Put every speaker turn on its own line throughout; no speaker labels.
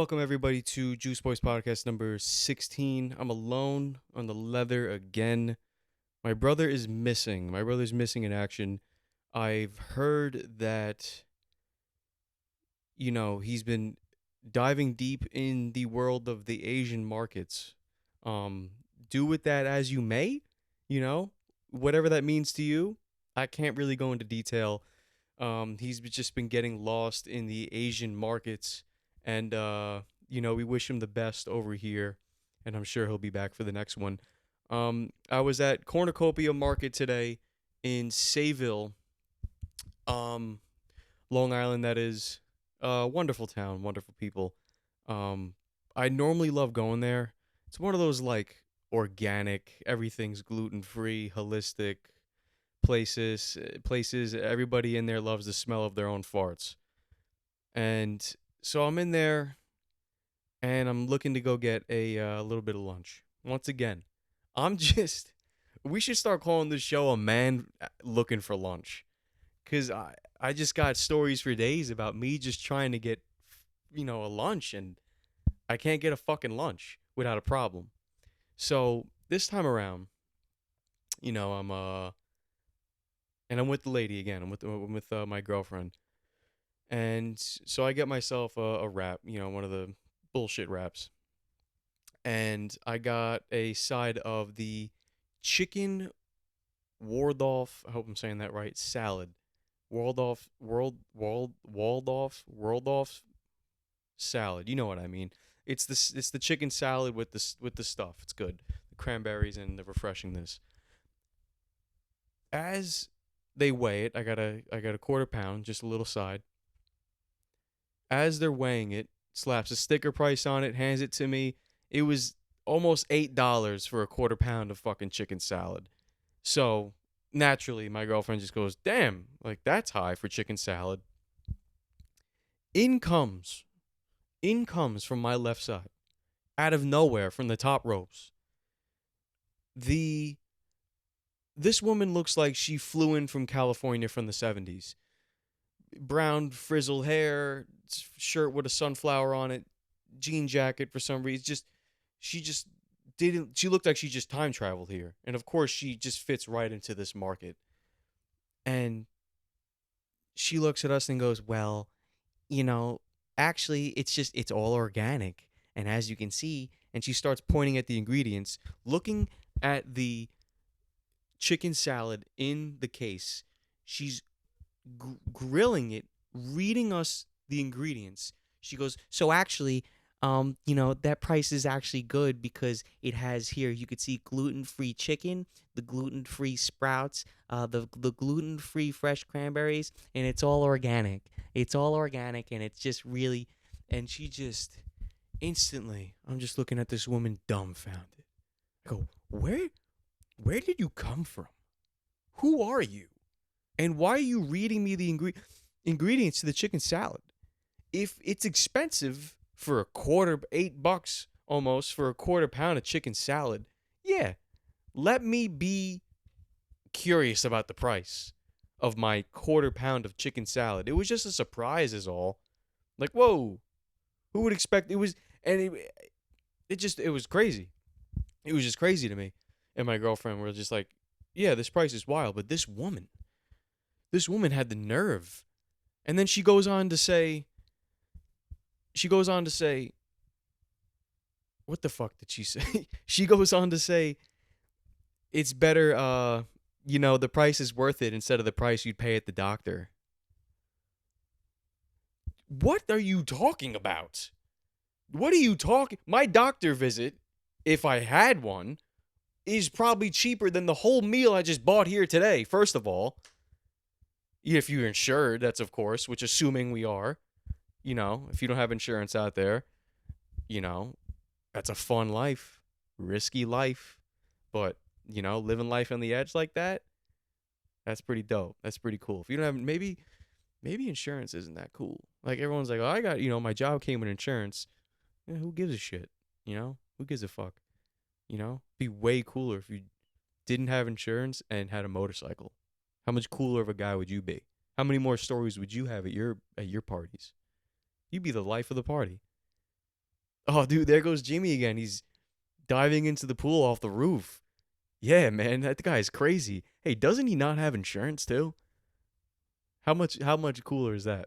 welcome everybody to Juice Boys Podcast number 16. I'm alone on the leather again. My brother is missing. My brother's missing in action. I've heard that, he's been diving deep in the world of the Asian markets. Um, do with that as you may, you know, whatever that means to you. I can't really go into detail. He's just been getting lost in the Asian markets, and we wish him the best over here, and I'm sure he'll be back for the next one. I was at Cornucopia Market today in Sayville, um, Long Island. That is a wonderful town, wonderful people. Um, I normally love going there. It's one of those like organic, everything's gluten free, holistic places everybody in there loves the smell of their own farts. And so I'm in there and I'm looking to go get a little bit of lunch. Once again, I'm just we should start calling this show a man looking for lunch, cuz I just got stories for days about me just trying to get a lunch, and I can't get a fucking lunch without a problem. So this time around, I'm and I'm with the lady again. I'm with my girlfriend, and so I get myself a wrap, one of the bullshit wraps, and I got a side of the chicken Waldorf. I hope I'm saying that right. Salad, Waldorf salad. You know what I mean? It's the chicken salad with the stuff. It's good. The cranberries and the refreshingness. As they weigh it, I got a quarter pound, just a little side. As they're weighing it, slaps a sticker price on it, hands it to me. It was almost $8 for a quarter pound of fucking chicken salad. So naturally, my girlfriend just goes, "Damn, like that's high for chicken salad." In comes, in comes from my left side, out of nowhere, from the top ropes. The This woman looks like she flew in from California from the 70s. Brown frizzled hair, shirt with a sunflower on it, jean jacket for some reason. She just didn't. She looked like she just time traveled here, and of course she just fits right into this market. And she looks at us and goes, "Well, you know, actually, it's all organic, and as you can see." And she starts pointing at the ingredients, looking at the chicken salad in the case. She's grilling it, reading us the ingredients. She goes, "So actually, that price is actually good because it has here. You could see gluten-free chicken, the gluten-free sprouts, the gluten-free fresh cranberries, and it's all organic. It's all organic, and it's just really." And she just instantly, I'm just looking at this woman dumbfounded. I go, "Where did you come from? Who are you? And why are you reading me the ingredients to the chicken salad? If it's expensive for a quarter, $8 almost for a quarter pound of chicken salad, yeah, let me be curious about the price of my quarter pound of chicken salad." It was just a surprise, is all. Like, whoa, who would expect it was? And it was crazy. It was just crazy to me. And my girlfriend were just like, "Yeah, this price is wild," but this woman had the nerve. And then she goes on to say, what the fuck did she say? She goes on to say, it's better, the price is worth it instead of the price you'd pay at the doctor. What are you talking about? What are you talking? My doctor visit, if I had one, is probably cheaper than the whole meal I just bought here today, first of all. If you're insured, that's of course, which assuming we are. If you don't have insurance out there, you know, that's a fun life, risky life. But, living life on the edge like that, that's pretty dope. That's pretty cool. If you don't have, maybe insurance isn't that cool. Like everyone's like, "Oh, I got, my job came with insurance." Yeah, who gives a shit? Who gives a fuck? Be way cooler if you didn't have insurance and had a motorcycle. How much cooler of a guy would you be? How many more stories would you have at your parties? You'd be the life of the party. Oh, dude, there goes Jimmy again. He's diving into the pool off the roof. Yeah, man, that guy's crazy. Hey, doesn't he not have insurance too? How much cooler is that?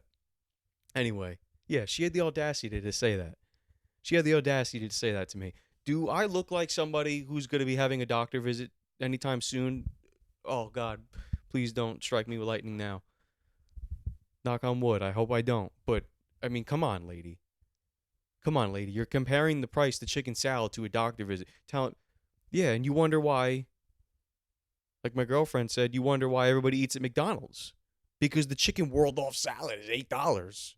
Anyway, yeah, she had the audacity to say that. She had the audacity to say that to me. Do I look like somebody who's going to be having a doctor visit anytime soon? Oh God, please don't strike me with lightning now. Knock on wood. I hope I don't. But I mean, come on, lady. Come on, lady. You're comparing the price of chicken salad to a doctor visit. Yeah, and you wonder why, like my girlfriend said, you wonder why everybody eats at McDonald's. Because the chicken world off salad is $8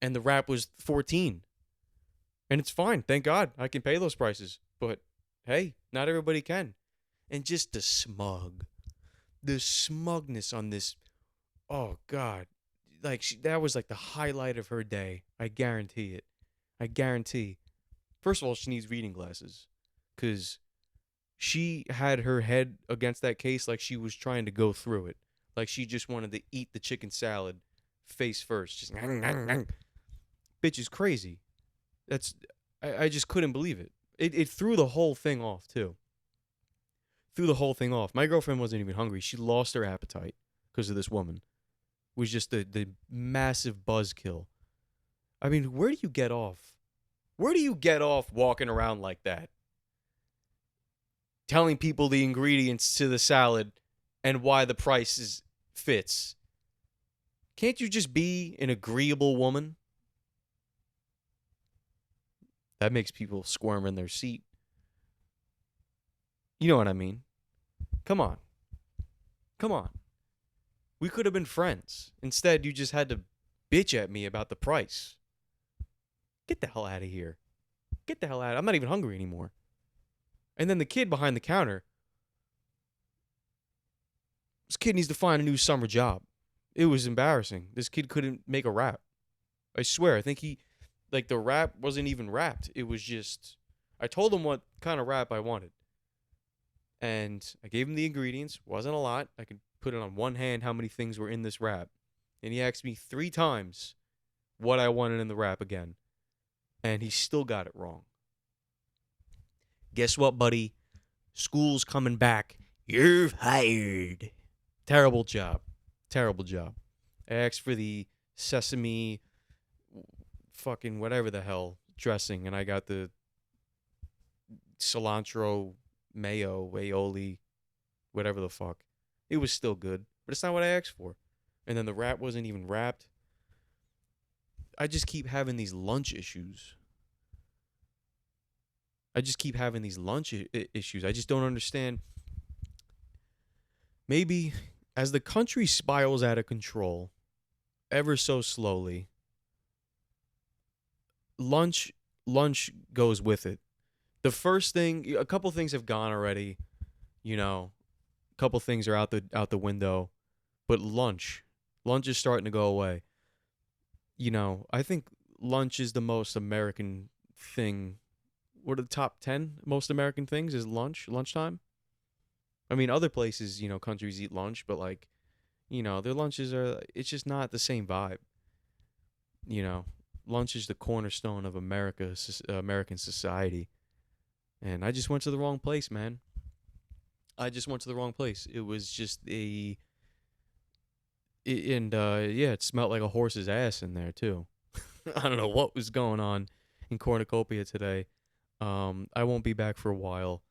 and the wrap was 14. And it's fine. Thank God I can pay those prices. But hey, not everybody can. And just the smugness on this. Oh God, like that was like the highlight of her day. I guarantee it. I guarantee. First of all, she needs reading glasses, cause she had her head against that case like she was trying to go through it, like she just wanted to eat the chicken salad face first. Just bitch is crazy. That's I just couldn't believe it. It threw the whole thing off too. Threw the whole thing off. My girlfriend wasn't even hungry. She lost her appetite because of this woman. It was just the massive buzzkill. I mean, where do you get off? Where do you get off walking around like that? Telling people the ingredients to the salad and why the price fits. Can't you just be an agreeable woman? That makes people squirm in their seat. You know what I mean? Come on. Come on. We could have been friends. Instead, you just had to bitch at me about the price. Get the hell out of here. Get the hell out. I'm not even hungry anymore. And then the kid behind the counter. This kid needs to find a new summer job. It was embarrassing. This kid couldn't make a rap. I swear. I think the rap wasn't even wrapped. It was just, I told him what kind of rap I wanted. And I gave him the ingredients. Wasn't a lot. I could put it on one hand how many things were in this wrap. And he asked me 3 times what I wanted in the wrap again. And he still got it wrong. Guess what, buddy? School's coming back. You're hired. Terrible job. Terrible job. I asked for the sesame fucking whatever the hell dressing, and I got the cilantro mayo aioli whatever the fuck. It was still good, but it's not what I asked for. And then the wrap wasn't even wrapped. I just keep having these lunch issues. I just don't understand. Maybe as the country spirals out of control, ever so slowly, lunch goes with it. The first thing, a couple things have gone already. You know, a couple things are out the window, but lunch is starting to go away. You know, I think lunch is the most American thing. What are the top 10 most American things is lunchtime? I mean, other places, countries eat lunch, but like, their lunches it's just not the same vibe. You know, lunch is the cornerstone of American society. And I just went to the wrong place, man. I just went to the wrong place. It was just it smelled like a horse's ass in there too. I don't know what was going on in Cornucopia today. I won't be back for a while.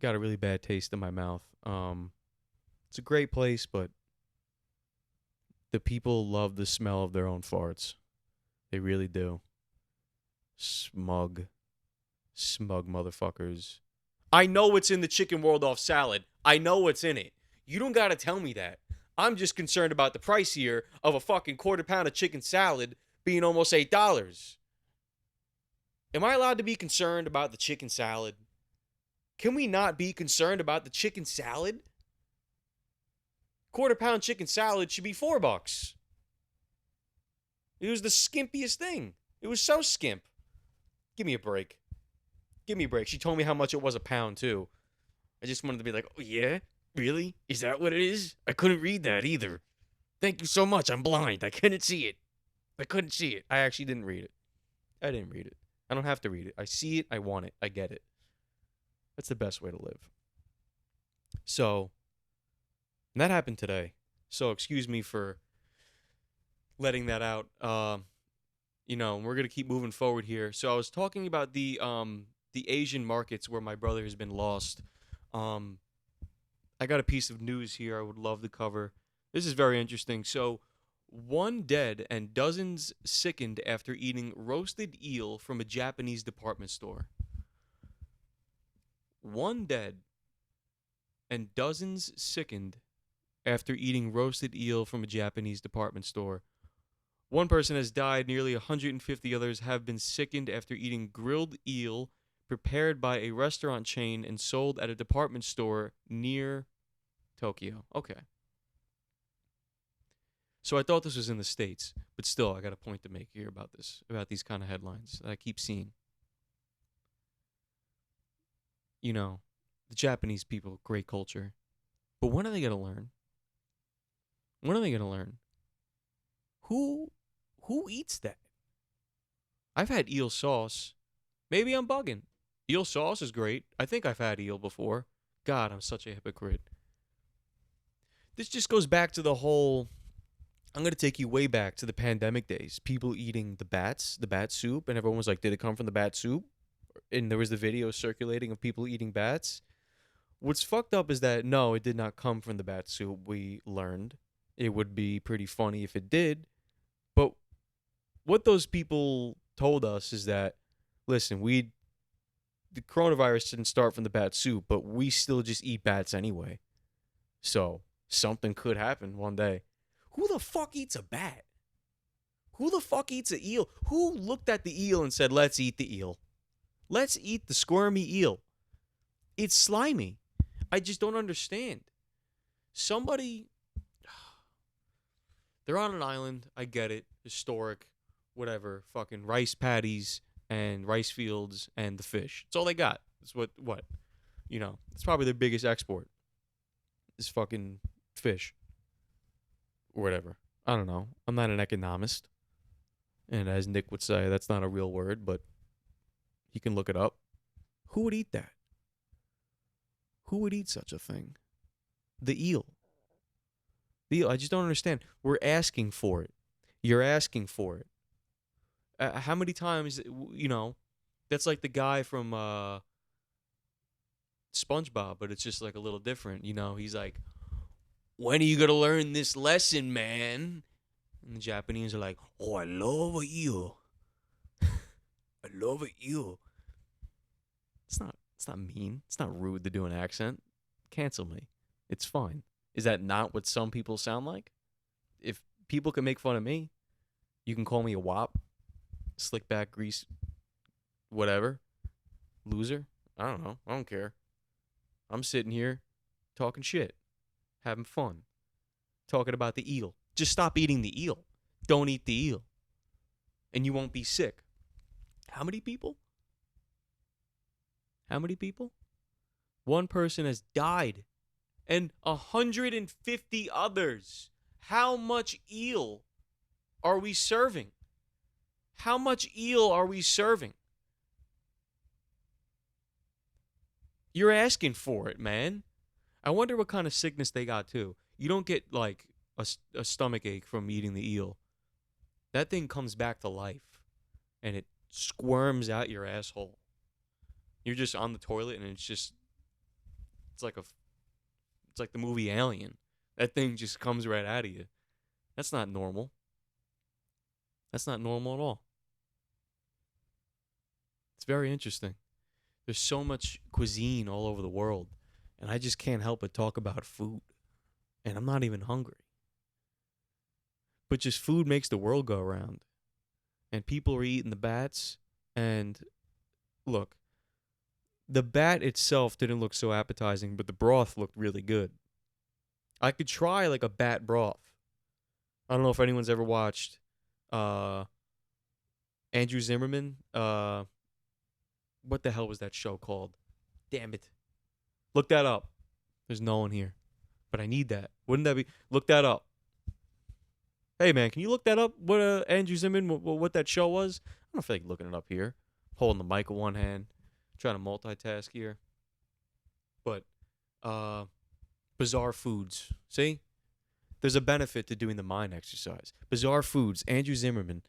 Got a really bad taste in my mouth. It's a great place, but the people love the smell of their own farts. They really do. Smug motherfuckers. I know what's in the chicken world off salad. I know what's in it. You don't gotta tell me that. I'm just concerned about the price here of a fucking quarter pound of chicken salad being almost $8. Am I allowed to be concerned about the chicken salad? Can we not be concerned about the chicken salad? Quarter pound chicken salad should be $4. It was the skimpiest thing. It was so skimp. Give me a break. Give me a break. She told me how much it was a pound, too. I just wanted to be like, oh, yeah? Really? Is that what it is? I couldn't read that either. Thank you so much. I'm blind. I couldn't see it. I actually didn't read it. I didn't read it. I don't have to read it. I see it. I want it. I get it. That's the best way to live. So, and that happened today. So, excuse me for letting that out. We're gonna keep moving forward here. So, I was talking about the Asian markets where my brother has been lost. Um, I got a piece of news here I would love to cover. This is very interesting. So, one dead and dozens sickened after eating roasted eel from a Japanese department store. One dead and dozens sickened after eating roasted eel from a Japanese department store. One person has died, nearly 150 others have been sickened after eating grilled eel prepared by a restaurant chain and sold at a department store near Tokyo. Okay. So I thought this was in the States, but still, I got a point to make here about this, about these kind of headlines that I keep seeing. The Japanese people, great culture. But when are they going to learn? When are they going to learn? Who eats that? I've had eel sauce. Maybe I'm bugging. Eel sauce is great. I think I've had eel before. God, I'm such a hypocrite. This just goes back to the whole, I'm going to take you way back to the pandemic days. People eating the bat soup, and everyone was like, did it come from the bat soup? And there was the video circulating of people eating bats. What's fucked up is that, no, it did not come from the bat soup, we learned. It would be pretty funny if it did. But what those people told us is that, listen, the coronavirus didn't start from the bat soup, but we still just eat bats anyway. So something could happen one day. Who the fuck eats a bat? Who the fuck eats an eel? Who looked at the eel and said, let's eat the eel? Let's eat the squirmy eel. It's slimy. I just don't understand. Somebody, they're on an island. I get it. Historic, whatever. Fucking rice paddies and rice fields and the fish. That's all they got. It's what? It's probably their biggest export. Is fucking fish. Or whatever. I don't know. I'm not an economist. And as Nick would say, that's not a real word, but he can look it up. Who would eat that? Who would eat such a thing? The eel. The eel. I just don't understand. We're asking for it. You're asking for it. How many times, that's like the guy from SpongeBob, but it's just like a little different. He's like, when are you going to learn this lesson, man? And the Japanese are like, oh, I love a eel. I love a eel. It's not mean. It's not rude to do an accent. Cancel me. It's fine. Is that not what some people sound like? If people can make fun of me, you can call me a wop, slick back grease, whatever, loser. I don't know. I don't care. I'm sitting here talking shit, having fun, talking about the eel. Just stop eating the eel. Don't eat the eel. And you won't be sick. How many people? How many people? One person has died and 150 others. How much eel are we serving? How much eel are we serving? You're asking for it, man. I wonder what kind of sickness they got, too. You don't get, like, a stomach ache from eating the eel. That thing comes back to life, and it squirms out your asshole. You're just on the toilet, and it's like the movie Alien. That thing just comes right out of you. That's not normal. That's not normal at all. It's very interesting. There's so much cuisine all over the world, and I just can't help but talk about food. And I'm not even hungry. But just food makes the world go around. And people are eating the bats. And look, the bat itself didn't look so appetizing, but the broth looked really good. I could try like a bat broth. I don't know if anyone's ever watched Andrew Zimmerman. What the hell was that show called? Damn it. Look that up. There's no one here. But I need that. Wouldn't that be? Look that up. Hey, man, can you look that up? What Andrew Zimmerman, what that show was? don't feel like looking it up here. Holding the mic with one hand, trying to multitask here. But uh, bizarre foods. See, there's a benefit to doing the mind exercise. Bizarre foods. Andrew Zimmerman.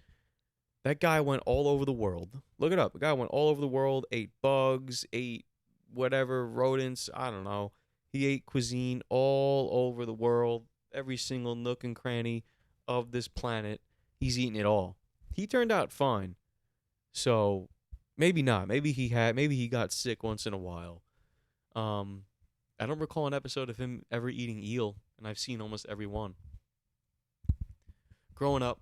That guy went all over the world. Look it up. The guy went all over the world, ate bugs, ate whatever, rodents, I don't know. He ate cuisine all over the world, every single nook and cranny of this planet. He's eaten it all. He turned out fine. So maybe not. Maybe he got sick once in a while. Um I don't recall an episode of him ever eating eel, and I've seen almost every one. Growing up,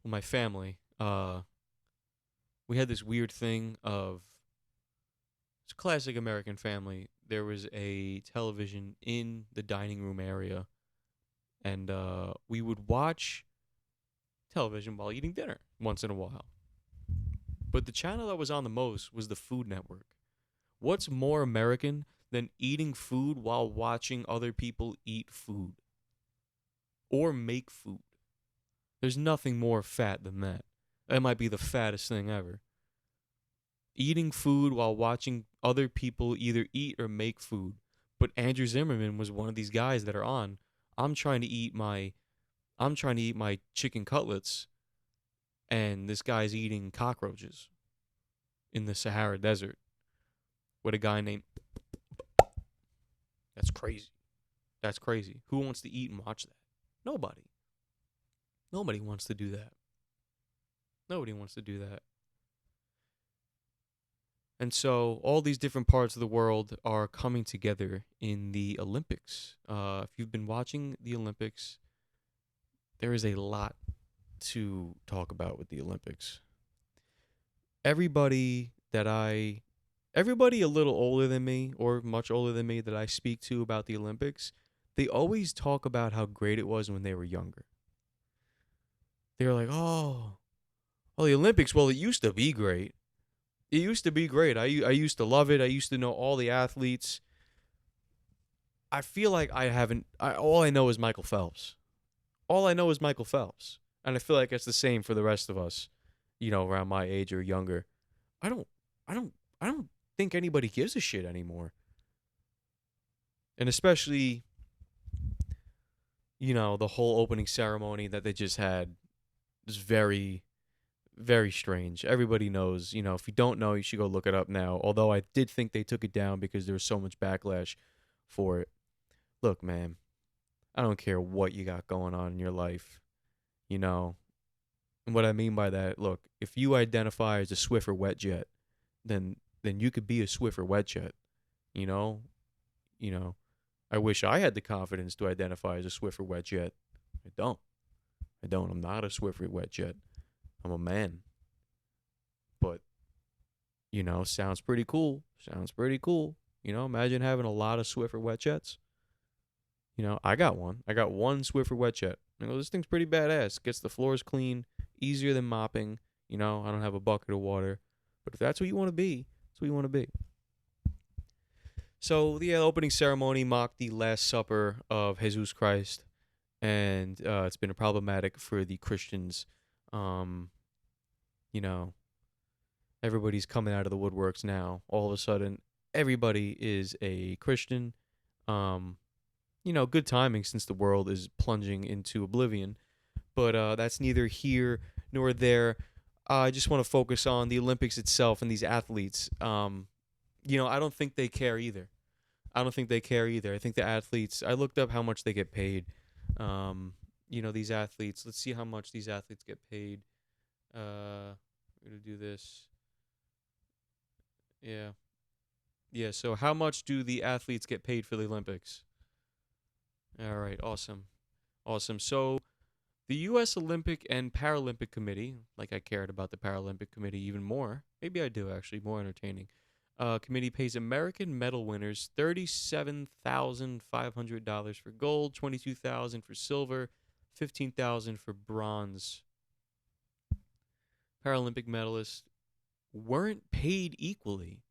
my family, we had this weird thing of it's a classic American family. There was a television in the dining room area, and we would watch television while eating dinner once in a while. But the channel that was on the most was the Food Network. What's more American than eating food while watching other people eat food or make food? There's nothing more fat than that. That might be the fattest thing ever. Eating food while watching other people either eat or make food. But Andrew Zimmerman was one of these guys that are on. I'm trying to eat my chicken cutlets, and this guy's eating cockroaches in the Sahara Desert with a guy named. That's crazy. That's crazy. Who wants to eat and watch that? Nobody. Nobody wants to do that. Nobody wants to do that. And so all these different parts of the world are coming together in the Olympics. If you've been watching the Olympics, there is a lot to talk about with the Olympics. Everybody a little older than me or much older than me that I speak to about the Olympics, they always talk about how great it was when they were younger. They're like, the Olympics, well, it used to be great. It used to be great. I used to love it. I used to know all the athletes. I feel like all I know is Michael Phelps. All I know is Michael Phelps. And I feel like it's the same for the rest of us, around my age or younger. I don't think anybody gives a shit anymore. And especially, the whole opening ceremony that they just had is very, very strange. Everybody knows, if you don't know, you should go look it up now. Although I did think they took it down because there was so much backlash for it. Look, man, I don't care what you got going on in your life, And what I mean by that, look, if you identify as a Swiffer wet jet, then you could be a Swiffer wet jet, you know? I wish I had the confidence to identify as a Swiffer wet jet. I don't. I'm not a Swiffer wet jet. I'm a man. But, sounds pretty cool. Imagine having a lot of Swiffer wet jets. I got one. I got one Swiffer wet jet. This thing's pretty badass. Gets the floors clean, easier than mopping. I don't have a bucket of water. But if that's what you want to be, that's what you want to be. So the opening ceremony mocked the Last Supper of Jesus Christ. And it's been problematic for the Christians. Everybody's coming out of the woodworks now. All of a sudden, everybody is a Christian. Good timing since the world is plunging into oblivion. But that's neither here nor there. I just want to focus on the Olympics itself and these athletes. I don't think they care either. I think the athletes, I looked up how much they get paid. These athletes, let's see how much these athletes get paid. We're going to do this. Yeah. Yeah, so how much do the athletes get paid for the Olympics? All right, awesome. So the U.S. Olympic and Paralympic Committee, like I cared about the Paralympic Committee even more. Maybe I do, actually, more entertaining. Committee pays American medal winners $37,500 for gold, $22,000 for silver, $15,000 for bronze. Paralympic medalists weren't paid equally.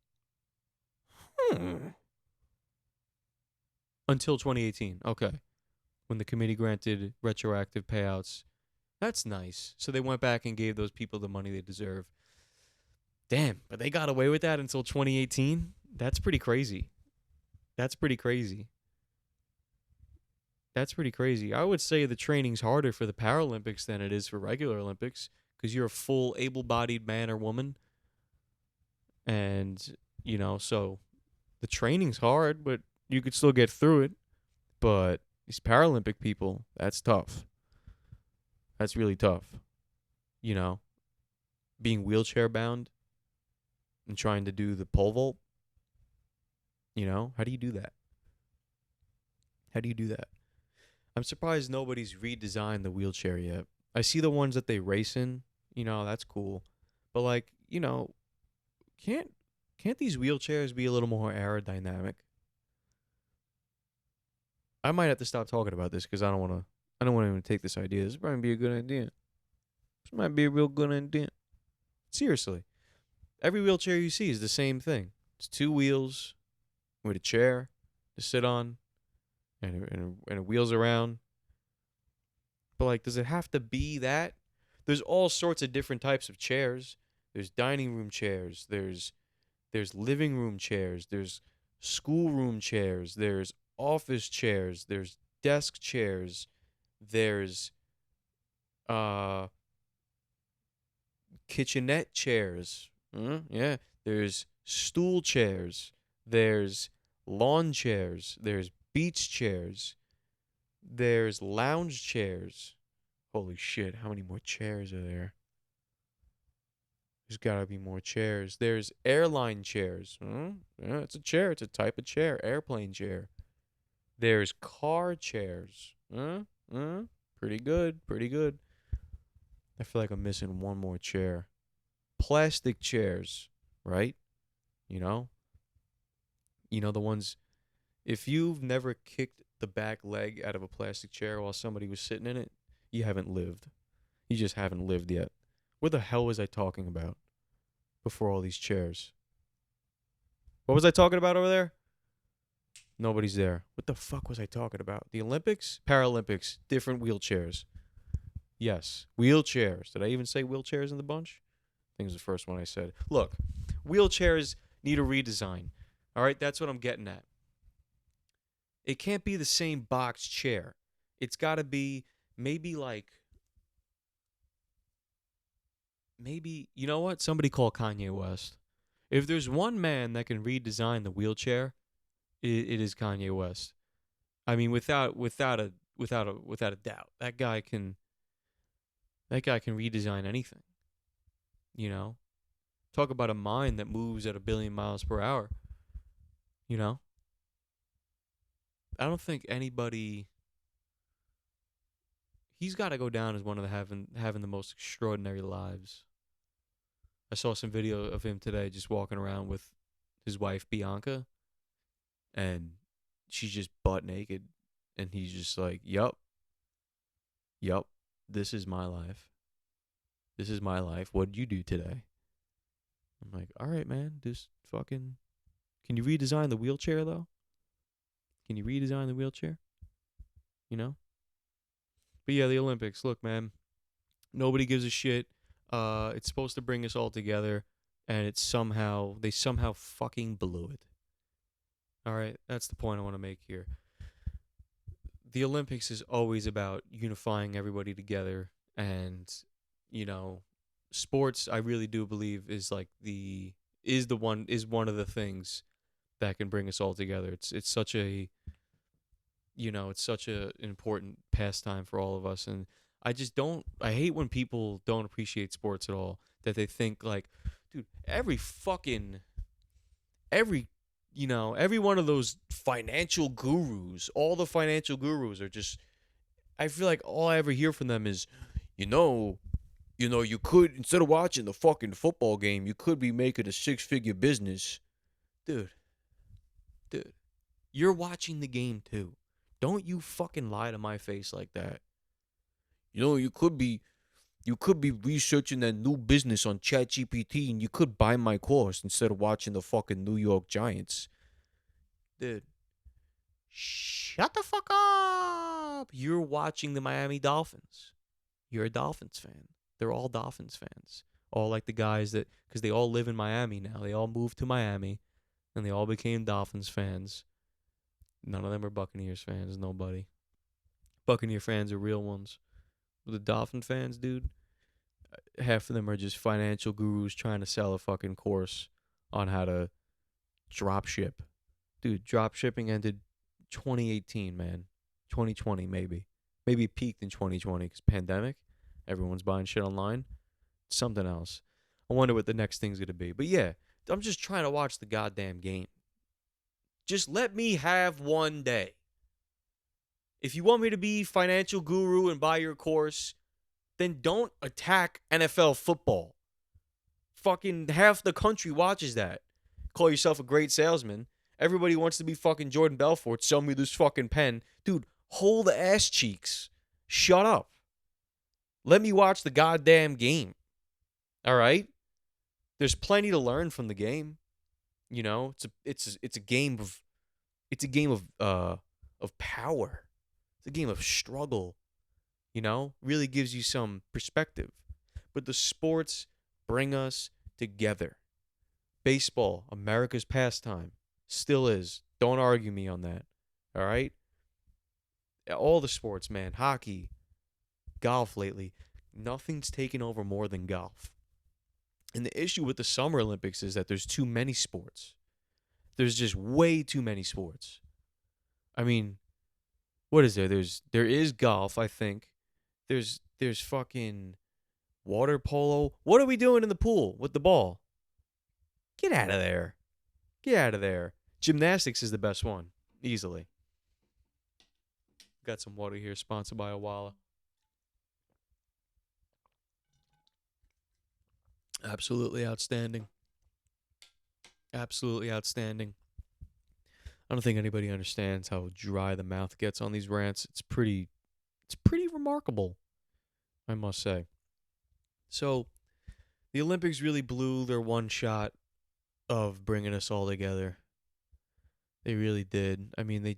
Until 2018. Okay. When the committee granted retroactive payouts That's nice. So they went back and gave those people the money they deserve. Damn, but they got away with that until 2018? That's pretty crazy. That's pretty crazy. That's pretty crazy. I would say the training's harder for the Paralympics than it is for regular Olympics because you're a full able bodied man or woman. And, so the training's hard, but you could still get through it. But these Paralympic people, that's tough. That's really tough. You know, being wheelchair bound and trying to do the pole vault. How do you do that? How do you do that? I'm surprised nobody's redesigned the wheelchair yet. I see the ones that they race in. That's cool. But like, can't can't these wheelchairs be a little more aerodynamic? I might have to stop talking about this because I don't want to even take this idea. This might be a good idea. This might be a real good idea. Seriously. Every wheelchair you see is the same thing. It's two wheels with a chair to sit on and it wheels around. But like, does it have to be that? There's all sorts of different types of chairs. There's dining room chairs. There's living room chairs. There's schoolroom chairs. There's office chairs. There's desk chairs. There's uh kitchenette chairs. Yeah. There's stool chairs. There's lawn chairs. There's beach chairs. There's lounge chairs. Holy shit, how many more chairs are there? There's gotta be more chairs. There's airline chairs. Yeah, it's a chair. It's a type of chair. Airplane chair. There's car chairs. Pretty good. Pretty good. I feel like I'm missing one more chair. Plastic chairs, right? You know? The ones, if you've never kicked the back leg out of a plastic chair while somebody was sitting in it, you haven't lived. You just haven't lived yet. What the hell was I talking about before all these chairs? What was I talking about over there? Nobody's there. What the fuck was I talking about? The Olympics? Paralympics. Different wheelchairs. Yes. Wheelchairs. Did I even say wheelchairs in the bunch? I think it was the first one I said. Look, wheelchairs need a redesign. All right? That's what I'm getting at. It can't be the same box chair. It's got to be maybe like, you know what? Somebody call Kanye West. If there's one man that can redesign the wheelchair, it is Kanye West. I mean, without a doubt, that guy can redesign anything. You know, talk about a mind that moves at a billion miles per hour. You know, I don't think anybody. He's got to go down as one of the having the most extraordinary lives. I saw some video of him today just walking around with his wife Bianca, and she's just butt naked, and he's just like, "Yup, yup, this is my life. This is my life. What'd you do today?" I'm like, "All right, man, just fucking. Can you redesign the wheelchair though? Can you redesign the wheelchair? You know?" But yeah, the Olympics. Look, man, nobody gives a shit. It's supposed to bring us all together, and they somehow fucking blew it. All right, that's the point I want to make here. The Olympics is always about unifying everybody together, and you know, sports. I really do believe is one of the things that can bring us all together. It's such a it's such a important pastime for all of us, and I hate when people don't appreciate sports at all, that they think like, dude, every every one of those financial gurus, all the financial gurus are just, I feel like all I ever hear from them is, you know you could, instead of watching the fucking football game, you could be making a six-figure business. Dude, dude, you're watching the game too. Don't you fucking lie to my face like that. You could be researching that new business on ChatGPT, and you could buy my course instead of watching the fucking New York Giants. Dude, shut the fuck up. You're watching the Miami Dolphins. you're a Dolphins fan. They're all Dolphins fans. All like the guys that, because they all live in Miami now. They all moved to Miami and they all became Dolphins fans. None of them are Buccaneers fans. Nobody. Buccaneer fans are real ones. But the Dolphin fans, dude, half of them are just financial gurus trying to sell a fucking course on how to drop ship. Dude, drop shipping ended 2018, man. 2020, maybe. Maybe it peaked in 2020 because pandemic. Everyone's buying shit online. Something else. I wonder what the next thing's going to be. But yeah, I'm just trying to watch the goddamn game. Just let me have one day. If you want me to be financial guru and buy your course, then don't attack NFL football. Fucking half the country watches that. Call yourself a great salesman. Everybody wants to be fucking Jordan Belfort. Sell me this fucking pen. Dude, hold the ass cheeks. Shut up. Let me watch the goddamn game. All right? There's plenty to learn from the game. You know, it's a game of power. It's a game of struggle. You know, really gives you some perspective. But the sports bring us together. Baseball, America's pastime, still is. Don't argue me on that. All right? All the sports, man. Hockey, golf lately. Nothing's taken over more than golf. And the issue with the Summer Olympics is that there's too many sports. There's just way too many sports. I mean, what is there? There is golf, I think. There's fucking water polo. What are we doing in the pool with the ball? Get out of there. Get out of there. Gymnastics is the best one, easily. Got some water here, sponsored by Awala. Absolutely outstanding. Absolutely outstanding. I don't think anybody understands how dry the mouth gets on these rants. It's pretty remarkable, I must say. So, the Olympics really blew their one shot of bringing us all together. They really did. I mean, they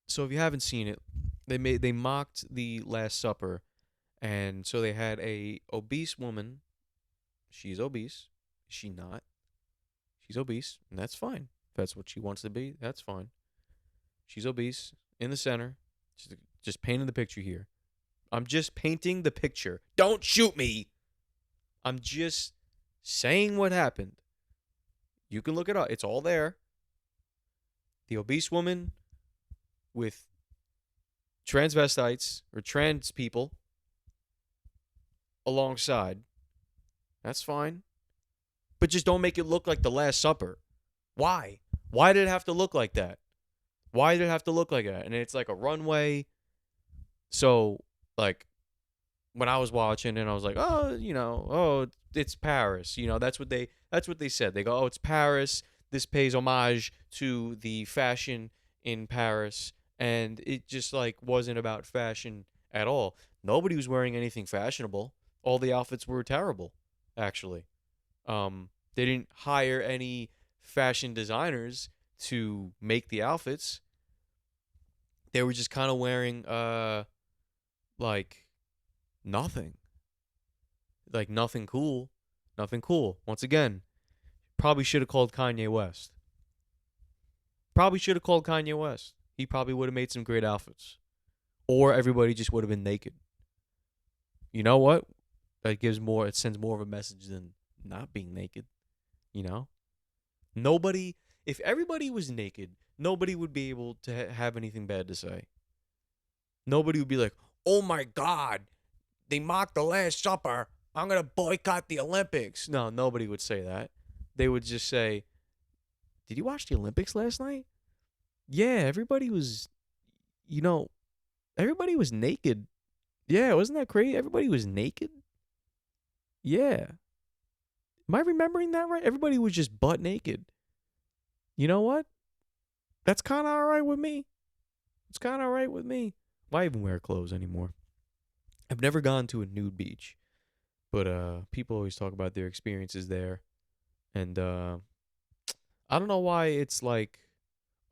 so if you haven't seen it, they mocked the Last Supper, and so they had a obese woman. She's obese. Is she not? She's obese, and that's fine. If that's what she wants to be, that's fine. She's obese in the center. Just painting the picture here. I'm just painting the picture. Don't shoot me. I'm just saying what happened. You can look it up. It's all there. The obese woman with transvestites or trans people alongside. That's fine. But just don't make it look like the Last Supper. Why? Why did it have to look like that? Why did it have to look like that? And it's like a runway. So, like, when I was watching and I was like, oh, it's Paris. That's what they said. They go, oh, it's Paris. This pays homage to the fashion in Paris. And it just like wasn't about fashion at all. Nobody was wearing anything fashionable. All the outfits were terrible, actually. They didn't hire any fashion designers to make the outfits. They were just kind of wearing like nothing. Like nothing cool. Nothing cool. Once again, probably should have called Kanye West. Probably should have called Kanye West. He probably would have made some great outfits. Or everybody just would have been naked. You know what? It sends more of a message than not being naked. You know? Nobody, if everybody was naked, nobody would be able to have anything bad to say. Nobody would be like, oh my God, they mocked the Last Supper. I'm going to boycott the Olympics. No, nobody would say that. They would just say, did you watch the Olympics last night? Yeah, everybody was naked. Yeah, wasn't that crazy? Everybody was naked. Yeah. Am I remembering that right? Everybody was just butt naked. You know what? That's kind of all right with me. It's kind of all right with me. Why even wear clothes anymore? I've never gone to a nude beach, but people always talk about their experiences there. And I don't know why it's like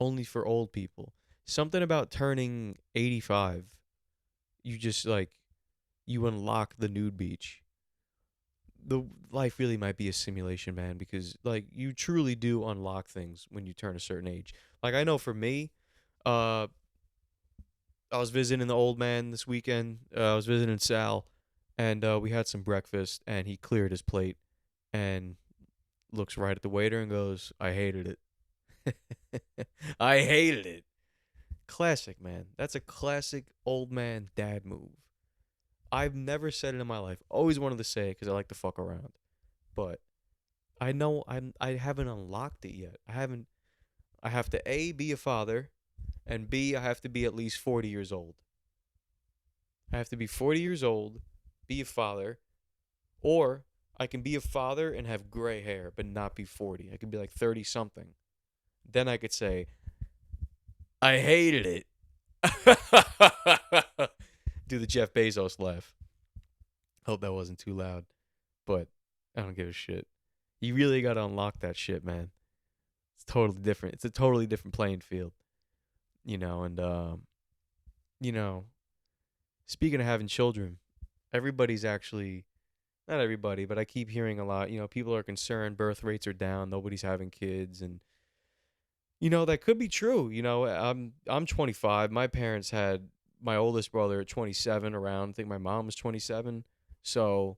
only for old people. Something about turning 85 You just like you unlock the nude beach. The life really might be a simulation, man, because like you truly do unlock things when you turn a certain age. Like I know for me, uh I was visiting the old man this weekend. I was visiting Sal, and we had some breakfast, and he cleared his plate and looks right at the waiter and goes, "I hated it." I hated it. Classic, man. That's a classic old man dad move. I've never said it in my life. Always wanted to say it because I like to fuck around, but I know I haven't unlocked it yet. I haven't. I have to A, be a father, and B, I have to be at least 40 years old. I have to be 40 years old, be a father, or I can be a father and have gray hair but not be 40. I could be like 30 something. Then I could say, I hated it. Do the Jeff Bezos laugh. Hope that wasn't too loud, but I don't give a shit. You really got to unlock that shit, man. It's totally different. It's a totally different playing field, and you know, speaking of having children, everybody's actually not everybody, but I keep hearing a lot. People are concerned birth rates are down, nobody's having kids, and that could be true. I'm 25. My parents had my oldest brother at 27 around. I think my mom was 27. So,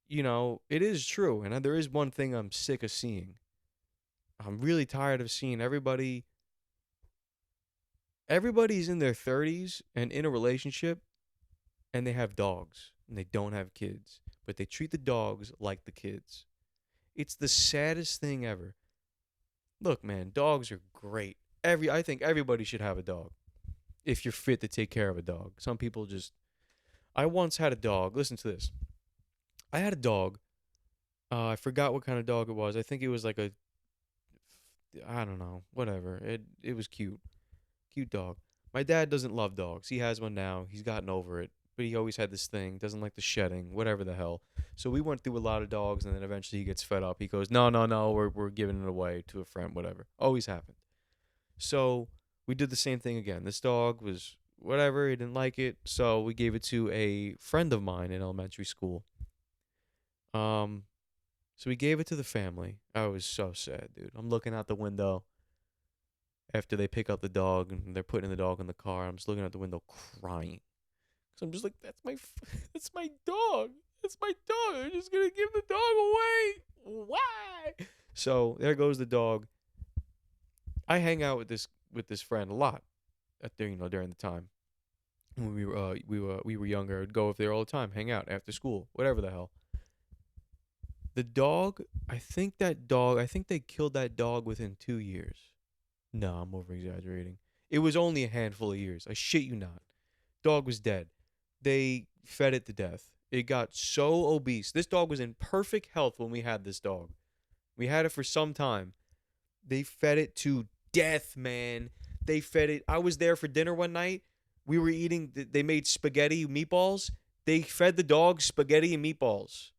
it is true. And there is one thing I'm sick of seeing. I'm really tired of seeing everybody's in their 30s and in a relationship and they have dogs and they don't have kids, but they treat the dogs like the kids. It's the saddest thing ever. Look, man, dogs are great. I think everybody should have a dog if you're fit to take care of a dog. Some people just I once had a dog. Listen to this. I had a dog. I forgot what kind of dog it was. I think it was like I don't know, whatever. It was cute. Cute dog. My dad doesn't love dogs. He has one now. He's gotten over it. But he always had this thing, doesn't like the shedding, whatever the hell. So we went through a lot of dogs, and then eventually he gets fed up. He goes, no, no, no, we're giving it away to a friend, whatever. Always happened. So we did the same thing again. This dog was whatever. He didn't like it. So we gave it to a friend of mine in elementary school. Um, so we gave it to the family. I was so sad, dude. I'm looking out the window after they pick up the dog and they're putting the dog in the car. I'm just looking out the window crying. So I'm just like, that's my dog. That's my dog. They're just gonna give the dog away. Why? So there goes the dog. I hang out with this friend a lot during the time when we were younger. I'd go up there all the time, hang out after school, whatever the hell. The dog, I think they killed that dog within 2 years. No, I'm over exaggerating. It was only a handful of years. I shit you not. Dog was dead. They fed it to death. It got so obese. This dog was in perfect health when we had this dog. We had it for some time. They fed it to death, man. They fed it. I was there for dinner one night. We were eating. They made spaghetti meatballs. They fed the dog spaghetti and meatballs.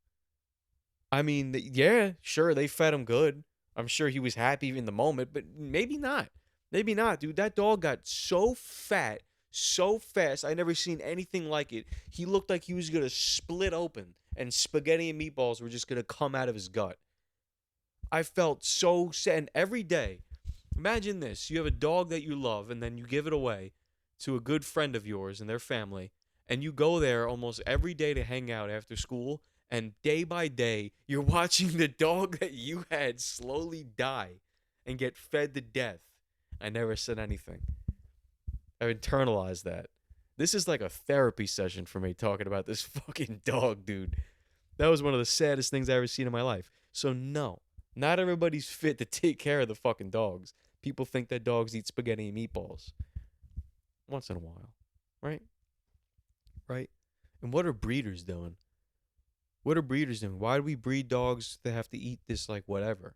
I mean, yeah, sure, they fed him good. I'm sure he was happy in the moment, but maybe not. Maybe not, dude. That dog got so fat so fast. I never seen anything like it. He looked like he was gonna split open, and spaghetti and meatballs were just gonna come out of his gut. I felt so sad. And every day, imagine this: you have a dog that you love, and then you give it away to a good friend of yours and their family, and you go there almost every day to hang out after school. And day by day, you're watching the dog that you had slowly die and get fed to death. I never said anything. I've internalized that. This is like a therapy session for me talking about this fucking dog, dude. That was one of the saddest things I ever seen in my life. So no, not everybody's fit to take care of the fucking dogs. People think that dogs eat spaghetti and meatballs once in a while, right? Right? And what are breeders doing? What are breeders doing? Why do we breed dogs that have to eat this like whatever?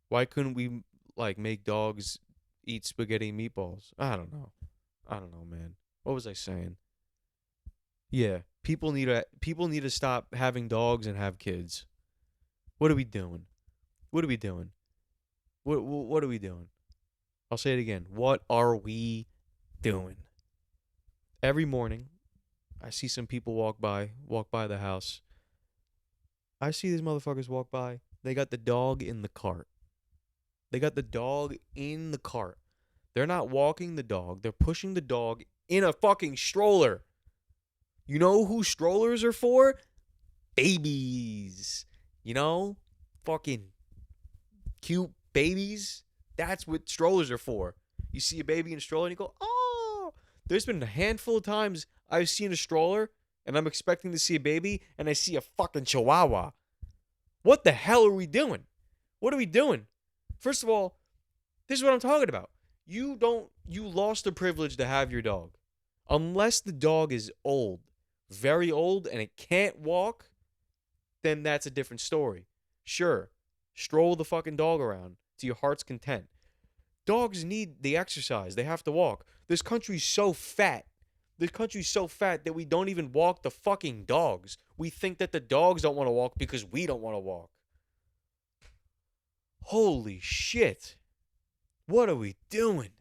Why couldn't we like make dogs eat spaghetti and meatballs? I don't know, man. What was I saying? Yeah, people need to stop having dogs and have kids. What are we doing? What are we doing? What are we doing? I'll say it again. What are we doing? Every morning, I see some people walk by the house. I see these motherfuckers walk by. They got the dog in the cart. They got the dog in the cart. They're not walking the dog. They're pushing the dog in a fucking stroller. You know who strollers are for? Babies. You know? Fucking cute babies. That's what strollers are for. You see a baby in a stroller and you go, oh. There's been a handful of times I've seen a stroller and I'm expecting to see a baby and I see a fucking chihuahua. What the hell are we doing? What are we doing? First of all, this is what I'm talking about. You lost the privilege to have your dog. Unless the dog is old, very old, and it can't walk, then that's a different story. Sure, stroll the fucking dog around to your heart's content. Dogs need the exercise. They have to walk. This country's so fat. This country's so fat that we don't even walk the fucking dogs. We think that the dogs don't want to walk because we don't want to walk. Holy shit. What are we doing?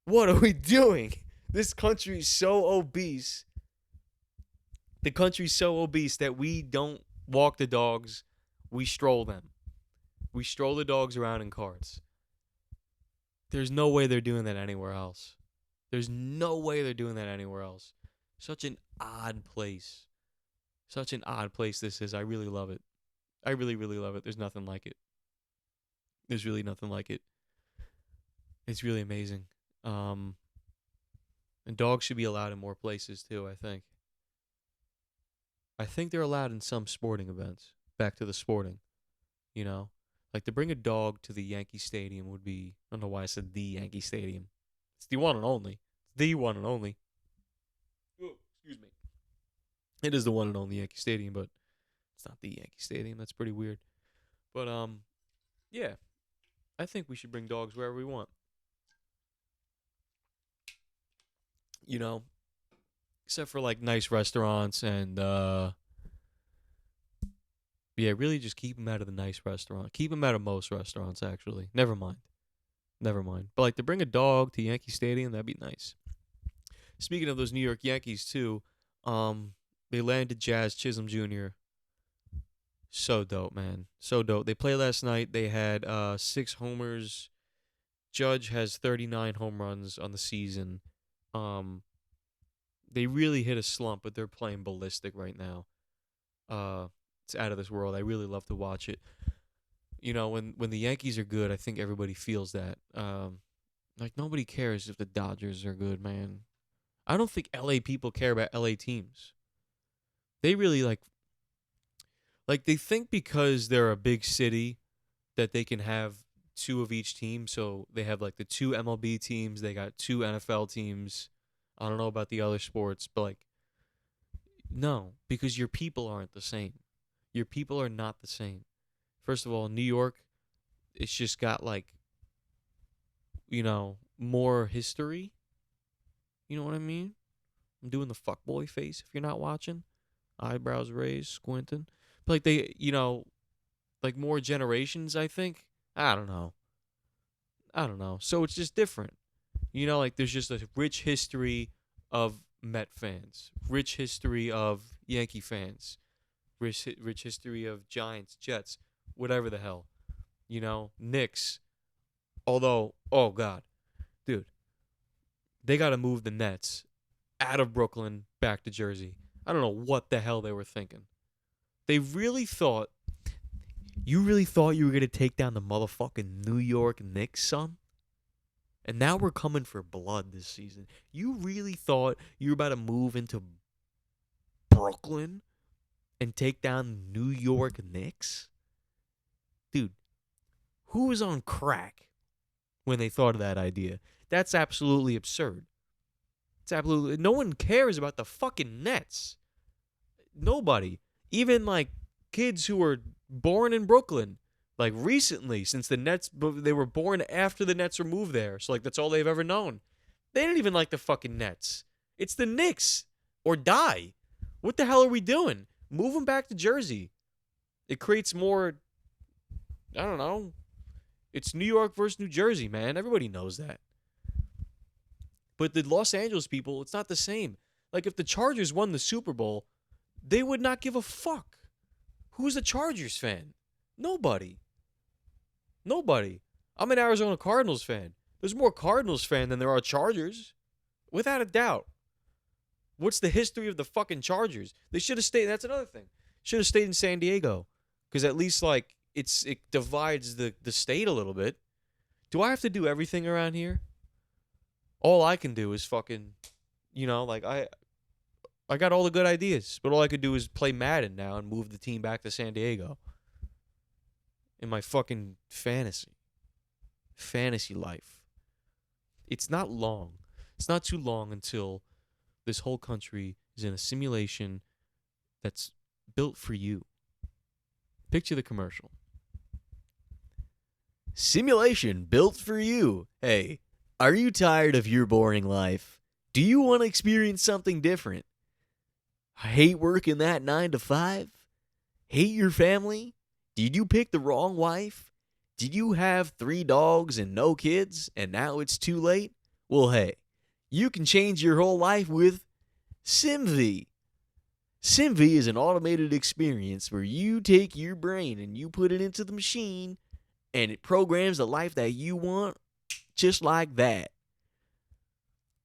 What are we doing? This country's so obese. The country's so obese that we don't walk the dogs. We stroll them. We stroll the dogs around in carts. There's no way they're doing that anywhere else. There's no way they're doing that anywhere else. Such an odd place. Such an odd place this is. I really love it. I really, really love it. There's nothing like it. There's really nothing like it. It's really amazing. And dogs should be allowed in more places too, I think. I think they're allowed in some sporting events. Back to the sporting, you know? Like to bring a dog to the Yankee Stadium would be, I don't know why I said the Yankee Stadium. It's the one and only. It's the one and only. Ooh, excuse me. It is the one and only Yankee Stadium, but it's not the Yankee Stadium. That's pretty weird. But yeah. I think we should bring dogs wherever we want. You know, except for like nice restaurants and yeah, really just keep them out of the nice restaurant. Keep them out of most restaurants actually. Never mind. But like to bring a dog to Yankee Stadium, that'd be nice. Speaking of those New York Yankees too, they landed Jazz Chisholm Jr. So dope, man. So dope. They played last night. They had 6 homers. Judge has 39 home runs on the season. They really hit a slump, but they're playing ballistic right now. It's out of this world. I really love to watch it. You know, when the Yankees are good, I think everybody feels that. Like nobody cares if the Dodgers are good, man. I don't think LA people care about LA teams. They really like they think because they're a big city that they can have 2 of each team. So they have like the 2 MLB teams, they got 2 NFL teams. I don't know about the other sports, but like no, because your people aren't the same. Your people are not the same. First of all, New York, it's just got like, you know, more history. You know what I mean? I'm doing the fuckboy face if you're not watching. Eyebrows raised, squinting. But like they, you know, like more generations, I think. I don't know. So it's just different. You know, like there's just a rich history of Met fans, rich history of Yankee fans, rich history of Giants, Jets, whatever the hell. You know, Knicks. Although, oh God, dude, they got to move the Nets out of Brooklyn back to Jersey. I don't know what the hell they were thinking. They really thought, you really thought you were going to take down the motherfucking New York Knicks, son? And now we're coming for blood this season. You really thought you were about to move into Brooklyn and take down New York Knicks? Dude, who was on crack when they thought of that idea? That's absolutely absurd. It's absolutely, no one cares about the fucking Nets. Nobody. Even like kids who were born in Brooklyn, like recently, since the Nets, they were born after the Nets were moved there. So like that's all they've ever known. They didn't even like the fucking Nets. It's the Knicks or die. What the hell are we doing? Move them back to Jersey. It creates more, I don't know. It's New York versus New Jersey, man. Everybody knows that. But the Los Angeles people, it's not the same. Like, if the Chargers won the Super Bowl, they would not give a fuck. Who's a Chargers fan? Nobody. Nobody. I'm an Arizona Cardinals fan. There's more Cardinals fan than there are Chargers. Without a doubt. What's the history of the fucking Chargers? They should have stayed. That's another thing. Should have stayed in San Diego. Because at least, like, it divides the state a little bit. Do I have to do everything around here? All I can do is fucking, like, I got all the good ideas, but all I could do is play Madden now and move the team back to San Diego. In my fucking fantasy life. It's not long. It's not too long until this whole country is in a simulation that's built for you. Picture the commercial. Simulation built for you. Hey, are you tired of your boring life? Do you want to experience something different? Hate working that 9 to 5? Hate your family? Did you pick the wrong wife? Did you have 3 dogs and no kids and now it's too late? Well, hey, you can change your whole life with SimV. SimV is an automated experience where you take your brain and you put it into the machine and it programs the life that you want just like that.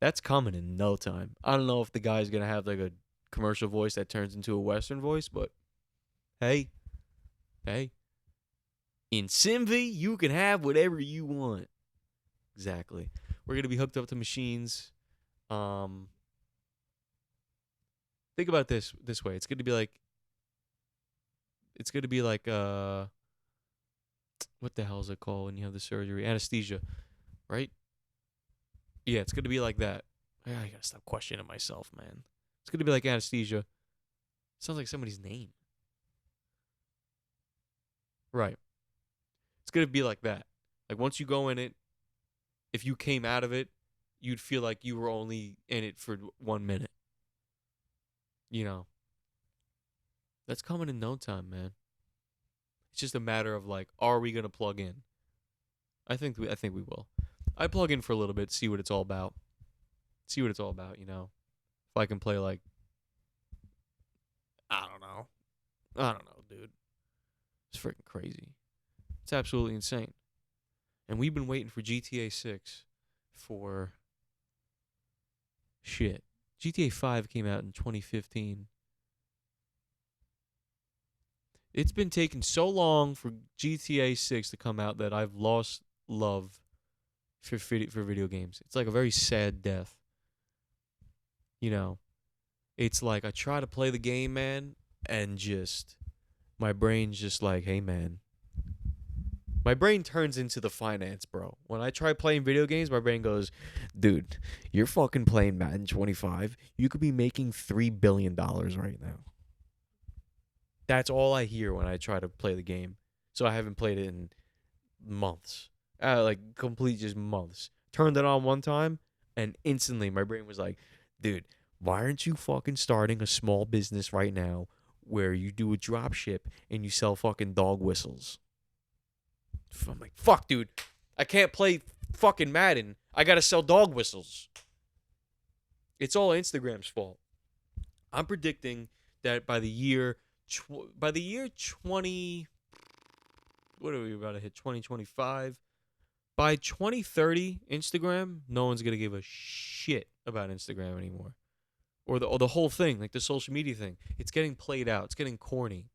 That's coming in no time. I don't know if the guy's going to have like a commercial voice that turns into a Western voice, but hey. In SimV, you can have whatever you want. Exactly. We're going to be hooked up to machines. Think about this way. It's going to be like what the hell is it called when you have the surgery? Anesthesia, right? Yeah, it's going to be like that. I got to stop questioning myself, man. It's going to be like anesthesia. Sounds like somebody's name. Right. It's going to be like that. Like, once you go in it, if you came out of it, you'd feel like you were only in it for 1 minute. That's coming in no time, man. It's just a matter of, like, are we going to plug in? I think we will. I plug in for a little bit, see what it's all about. If I can play, like, I don't know, dude. It's freaking crazy. It's absolutely insane. And we've been waiting for GTA 6 for shit. GTA 5 came out in 2015. It's been taking so long for GTA 6 to come out that I've lost love for video games. It's like a very sad death. It's like I try to play the game, man, and just my brain's just like, hey, man. My brain turns into the finance bro. When I try playing video games, my brain goes, dude, you're fucking playing Madden 25. You could be making $3 billion right now. That's all I hear when I try to play the game. So I haven't played it in months. Like, complete just months. Turned it on one time, and instantly my brain was like, dude, why aren't you fucking starting a small business right now where you do a drop ship and you sell fucking dog whistles? I'm like, fuck, dude. I can't play fucking Madden. I gotta sell dog whistles. It's all Instagram's fault. I'm predicting that by the year 20, what are we about to hit? 2025. By 2030, Instagram, no one's gonna give a shit about Instagram anymore, or the whole thing, like the social media thing. It's getting played out. It's getting corny.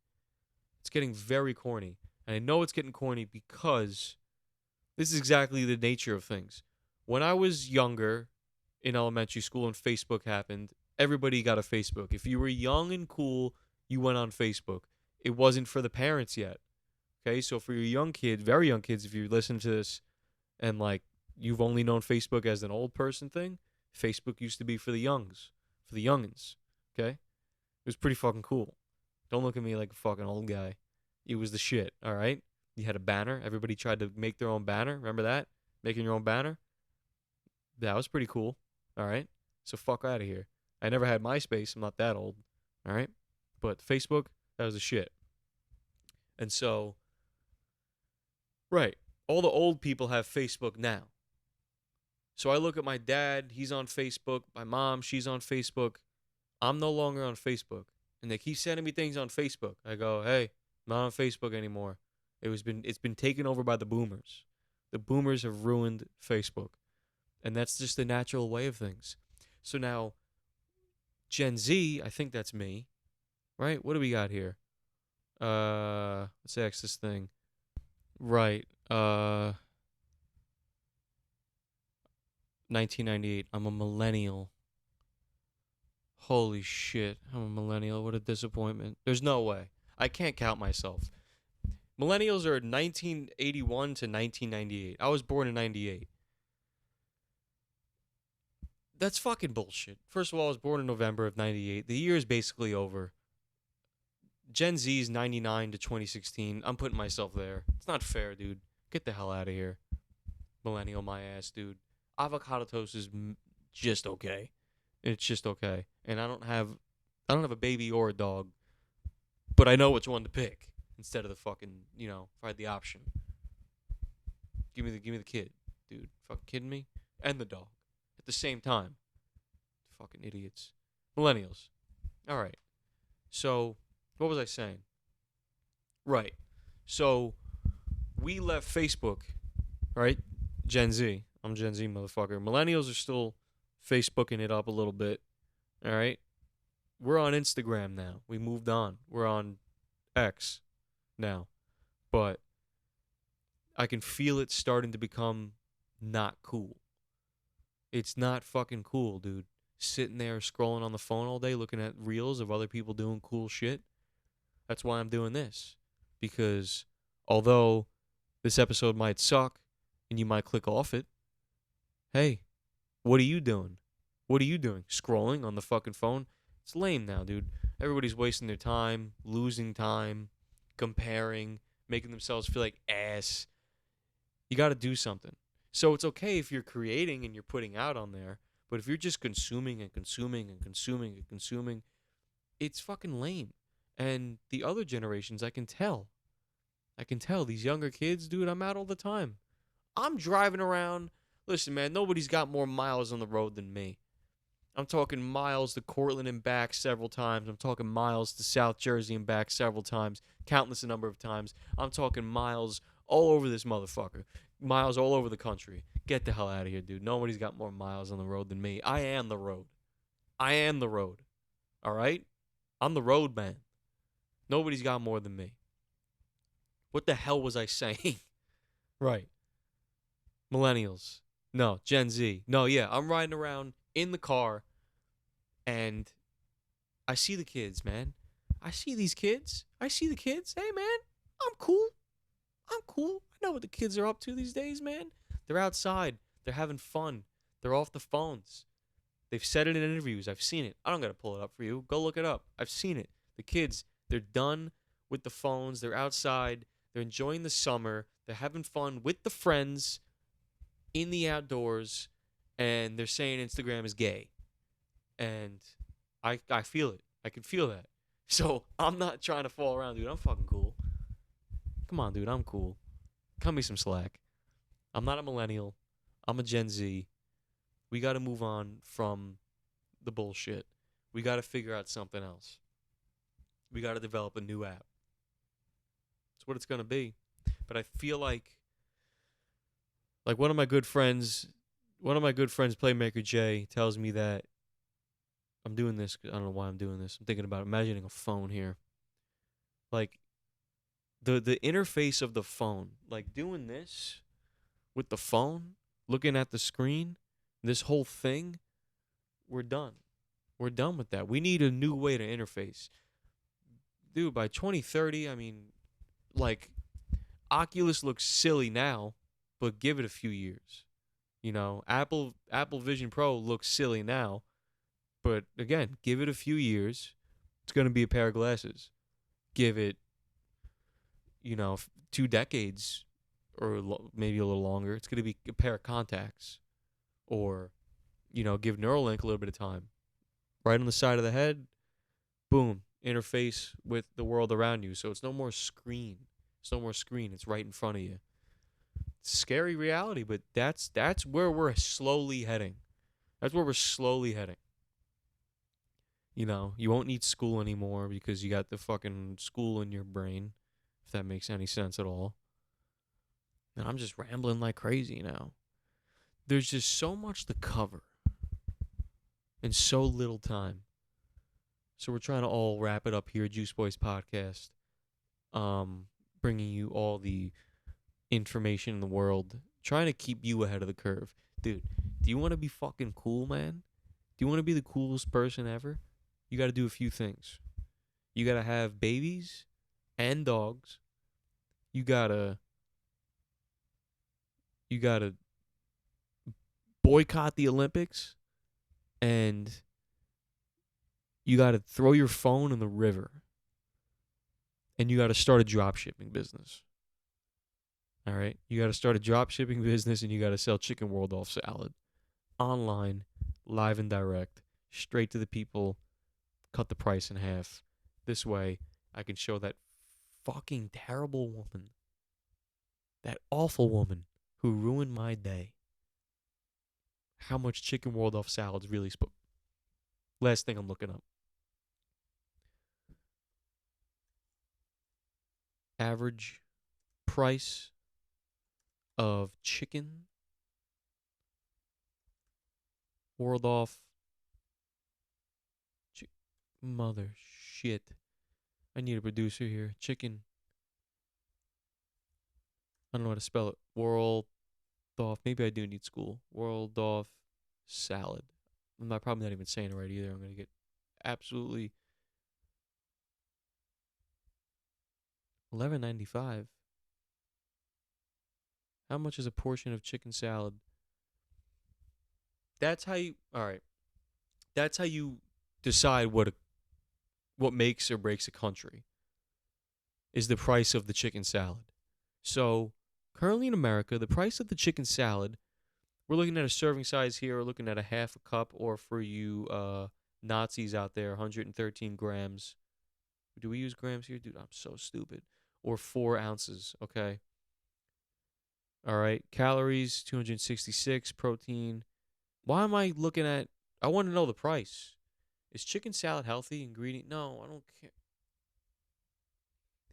It's getting very corny. And I know it's getting corny because this is exactly the nature of things. When I was younger in elementary school and Facebook happened, everybody got a Facebook. If you were young and cool, you went on Facebook. It wasn't for the parents yet. Okay, so for your young kids, very young kids, if you listen to this and like you've only known Facebook as an old person thing, Facebook used to be for the youngins. Okay? It was pretty fucking cool. Don't look at me like a fucking old guy. It was the shit, all right? You had a banner. Everybody tried to make their own banner. Remember that? Making your own banner? That was pretty cool, all right? So fuck out of here. I never had MySpace. I'm not that old, all right? But Facebook, that was the shit. And so, right, all the old people have Facebook now. So I look at my dad. He's on Facebook. My mom, she's on Facebook. I'm no longer on Facebook. And they keep sending me things on Facebook. I go, hey, I'm not on Facebook anymore. It's been taken over by the boomers. The boomers have ruined Facebook. And that's just the natural way of things. So now Gen Z, I think that's me, right? What do we got here? Let's X this thing. Right. 1998. I'm a millennial. Holy shit. I'm a millennial. What a disappointment. There's no way. I can't count myself. Millennials are 1981 to 1998. I was born in 98. That's fucking bullshit. First of all, I was born in November of 98. The year is basically over. Gen Z's 99 to 2016. I'm putting myself there. It's not fair, dude. Get the hell out of here. Millennial my ass, dude. Avocado toast is just okay. It's just okay. And I don't have a baby or a dog, but I know which one to pick instead of the fucking, if I had the option. Give me the kid, dude. Fucking kidding me? And the dog at the same time. Fucking idiots. Millennials. All right. So, what was I saying? Right. So, we left Facebook, right? Gen Z. I'm Gen Z, motherfucker. Millennials are still Facebooking it up a little bit. All right. We're on Instagram now. We moved on. We're on X now. But I can feel it starting to become not cool. It's not fucking cool, dude. Sitting there scrolling on the phone all day looking at reels of other people doing cool shit. That's why I'm doing this. Because although this episode might suck and you might click off it, hey, what are you doing? What are you doing? Scrolling on the fucking phone? It's lame now, dude. Everybody's wasting their time, losing time, comparing, making themselves feel like ass. You got to do something. So it's okay if you're creating and you're putting out on there, but if you're just consuming and consuming and consuming and consuming, it's fucking lame. And the other generations, I can tell. These younger kids, dude, I'm out all the time. I'm driving around. Listen, man, nobody's got more miles on the road than me. I'm talking miles to Cortland and back several times. I'm talking miles to South Jersey and back several times. Countless number of times. I'm talking miles all over this motherfucker. Miles all over the country. Get the hell out of here, dude. Nobody's got more miles on the road than me. I am the road. I am the road. All right? I'm the road man. Nobody's got more than me. What the hell was I saying? Right. Millennials. No, Gen Z. No, yeah, I'm riding around in the car and I see the kids, man. I see these kids. I see the kids. Hey, man, I'm cool. I'm cool. I know what the kids are up to these days, man. They're outside. They're having fun. They're off the phones. They've said it in interviews. I've seen it. I don't got to pull it up for you. Go look it up. I've seen it. The kids, they're done with the phones. They're outside. They're enjoying the summer. They're having fun with the friends in the outdoors. And they're saying Instagram is gay. And I feel it. I can feel that. So I'm not trying to fall around, dude. I'm fucking cool. Come on, dude. I'm cool. Cut me some slack. I'm not a millennial. I'm a Gen Z. We got to move on from the bullshit. We got to figure out something else. We got to develop a new app. That's what it's going to be. But I feel like one of my good friends, Playmaker Jay, tells me that I'm doing this. I don't know why I'm doing this. I'm thinking about imagining a phone here. Like the interface of the phone, like doing this with the phone, looking at the screen, this whole thing, we're done. We're done with that. We need a new way to interface. Dude, by 2030, I mean, like, Oculus looks silly now, but give it a few years. Apple Vision Pro looks silly now, but again, give it a few years. It's going to be a pair of glasses. Give it, 2 decades or maybe a little longer. It's going to be a pair of contacts. Or, give Neuralink a little bit of time. Right on the side of the head, boom, interface with the world around you. So it's no more screen. It's right in front of you. It's scary reality, but that's where we're slowly heading. You know, you won't need school anymore because you got the fucking school in your brain, if that makes any sense at all. And I'm just rambling like crazy now. There's just so much to cover in so little time. So we're trying to all wrap it up here, Juice Boys Podcast. Um, Bringing you all the information in the world, trying to keep you ahead of the curve. Dude, do you want to be fucking cool, man? Do you want to be the coolest person ever? You got to do a few things. You got to have babies and dogs. You got to boycott the Olympics, and you got to throw your phone in the river, and you got to start a drop shipping business. All right? You got to start a drop shipping business, and you got to sell Chicken World off salad online, live and direct, straight to the people, cut the price in half. This way, I can show that fucking terrible woman, that awful woman who ruined my day, how much Chicken World off salad's really supposed. Last thing I'm looking up. Average price of chicken World off. Mother shit. I need a producer here. Chicken. I don't know how to spell it. World off. Maybe I do need school. World off salad. I'm probably not even saying it right either. I'm going to get absolutely $11.95. How much is a portion of chicken salad? That's how you. All right. That's how you decide what makes or breaks a country. Is the price of the chicken salad. So currently in America, the price of the chicken salad, we're looking at a serving size here. We're looking at a half a cup, or for you Nazis out there, 113 grams. Do we use grams here? Dude, I'm so stupid. Or 4 ounces, okay? All right. Calories, 266. Protein. Why am I looking at... I want to know the price. Is chicken salad healthy? Ingredient? No, I don't care.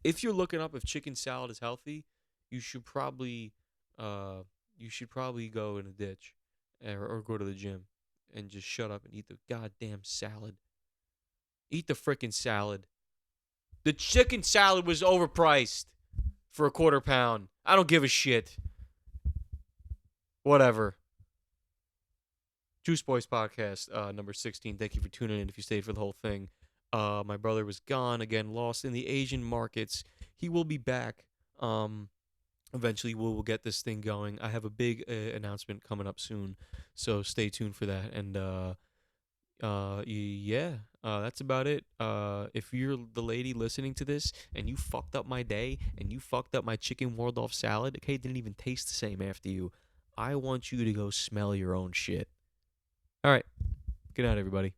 If you're looking up if chicken salad is healthy, you should probably go in a ditch or go to the gym and just shut up and eat the goddamn salad. Eat the frickin' salad. The chicken salad was overpriced for a quarter pound. I don't give a shit. Whatever. Juice Boys Podcast, number 16. Thank you for tuning in if you stayed for the whole thing. My brother was gone, again, lost in the Asian markets. He will be back. Eventually, we'll get this thing going. I have a big announcement coming up soon, so stay tuned for that. And yeah, that's about it. If you're the lady listening to this and you fucked up my day and you fucked up my chicken World off salad, okay, it didn't even taste the same after you. I want you to go smell your own shit. All right. Good night, everybody.